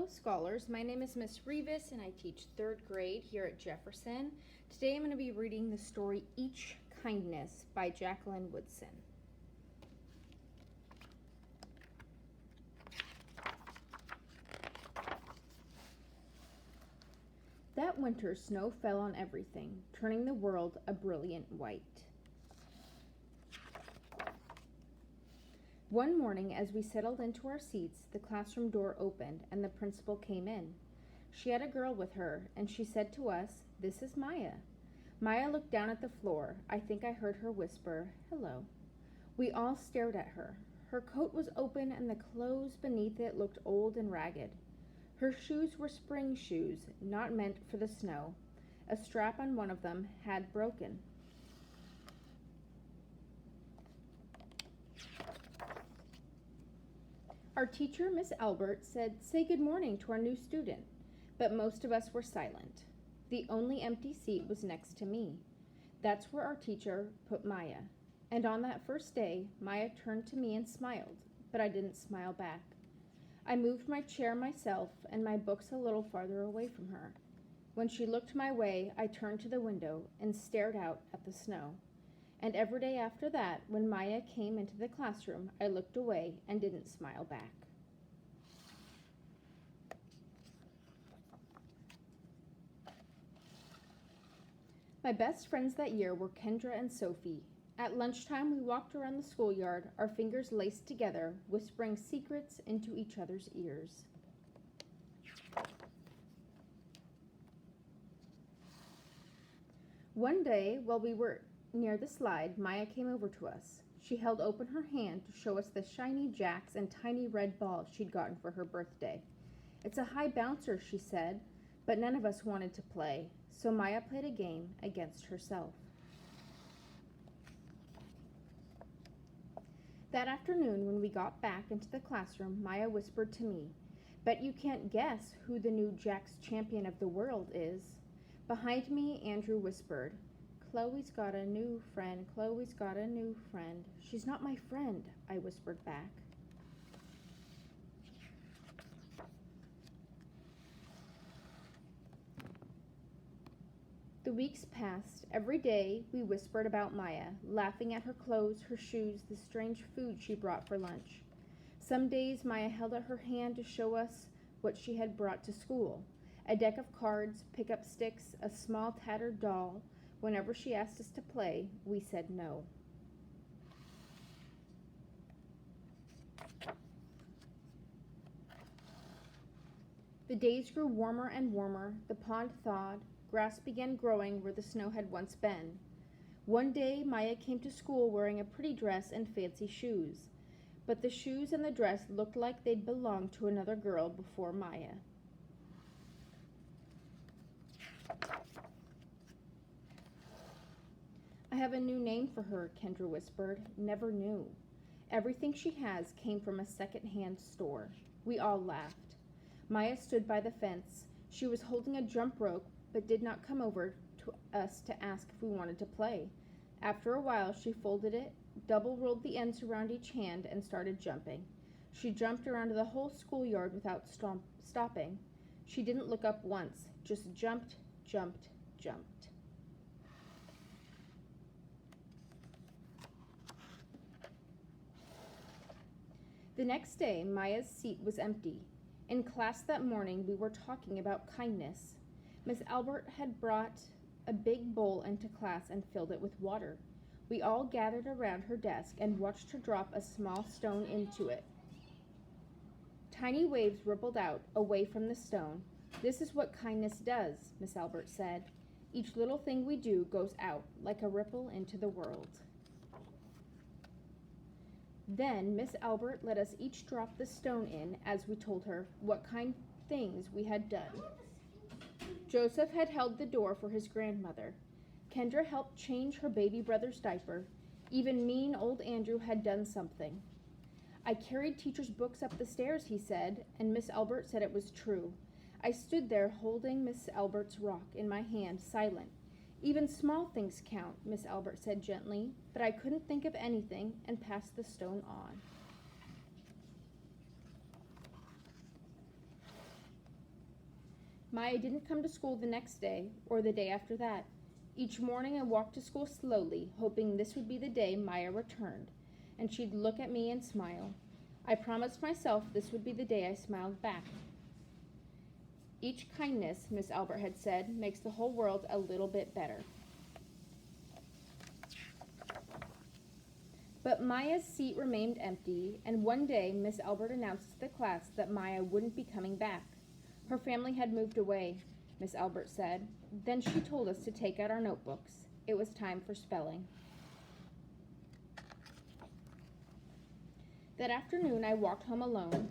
Hello, scholars. My name is Miss Rivas, and I teach third grade here at Jefferson. Today I'm going to be reading the story Each Kindness by Jacqueline Woodson. That winter, snow fell on everything, turning the world a brilliant white. One morning, as we settled into our seats, the classroom door opened and the principal came in. She had a girl with her, and she said to us, "This is Maya." Maya looked down at the floor. I think I heard her whisper, "Hello." We all stared at her. Her coat was open and the clothes beneath it looked old and ragged. Her shoes were spring shoes, not meant for the snow. A strap on one of them had broken. Our teacher, Miss Albert, said, "Say good morning to our new student," but most of us were silent. The only empty seat was next to me. That's where our teacher put Maya. And on that first day, Maya turned to me and smiled, but I didn't smile back. I moved my chair myself and my books a little farther away from her. When she looked my way, I turned to the window and stared out at the snow. And every day after that, when Maya came into the classroom, I looked away and didn't smile back. My best friends that year were Kendra and Sophie. At lunchtime, we walked around the schoolyard, our fingers laced together, whispering secrets into each other's ears. One day, while we were near the slide, Maya came over to us. She held open her hand to show us the shiny jacks and tiny red balls she'd gotten for her birthday. "It's a high bouncer," she said, but none of us wanted to play, so Maya played a game against herself. That afternoon, when we got back into the classroom, Maya whispered to me, "Bet you can't guess who the new Jack's Champion of the World is." Behind me, Andrew whispered, "Chloe's got a new friend, Chloe's got a new friend." "She's not my friend," I whispered back. The weeks passed. Every day we whispered about Maya, laughing at her clothes, her shoes, the strange food she brought for lunch. Some days Maya held out her hand to show us what she had brought to school. A deck of cards, pick-up sticks, a small tattered doll. Whenever she asked us to play, we said no. The days grew warmer and warmer, the pond thawed, grass began growing where the snow had once been. One day, Maya came to school wearing a pretty dress and fancy shoes, but the shoes and the dress looked like they'd belonged to another girl before Maya. "I have a new name for her," Kendra whispered. "Never knew. Everything she has came from a second-hand store." We all laughed. Maya stood by the fence. She was holding a jump rope, but did not come over to us to ask if we wanted to play. After a while, she folded it, double-rolled the ends around each hand, and started jumping. She jumped around the whole schoolyard without stopping. She didn't look up once, just jumped, jumped, jumped. The next day, Maya's seat was empty. In class that morning, we were talking about kindness. Miss Albert had brought a big bowl into class and filled it with water. We all gathered around her desk and watched her drop a small stone into it. Tiny waves rippled out, away from the stone. "This is what kindness does," Miss Albert said. "Each little thing we do goes out, like a ripple into the world." Then Miss Albert let us each drop the stone in as we told her what kind things we had done. Joseph had held the door for his grandmother. Kendra helped change her baby brother's diaper. Even mean old Andrew had done something. "I carried teacher's books up the stairs," he said, and Miss Albert said it was true. I stood there holding Miss Albert's rock in my hand, silent. "Even small things count," Miss Albert said gently, but I couldn't think of anything and passed the stone on. Maya didn't come to school the next day or the day after that. Each morning I walked to school slowly, hoping this would be the day Maya returned, and she'd look at me and smile. I promised myself this would be the day I smiled back. Each kindness, Miss Albert had said, makes the whole world a little bit better. But Maya's seat remained empty, and one day Miss Albert announced to the class that Maya wouldn't be coming back. Her family had moved away, Miss Albert said. Then she told us to take out our notebooks. It was time for spelling. That afternoon I walked home alone.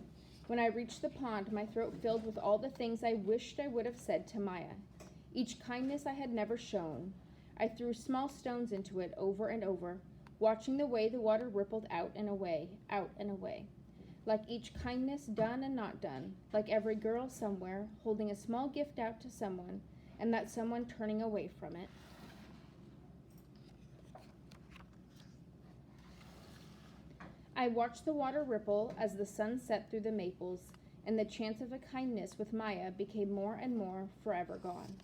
When I reached the pond, my throat filled with all the things I wished I would have said to Maya. Each kindness I had never shown. I threw small stones into it over and over, watching the way the water rippled out and away, like each kindness done and not done, like every girl somewhere holding a small gift out to someone, and that someone turning away from it. I watched the water ripple as the sun set through the maples, and the chance of a kindness with Maya became more and more forever gone.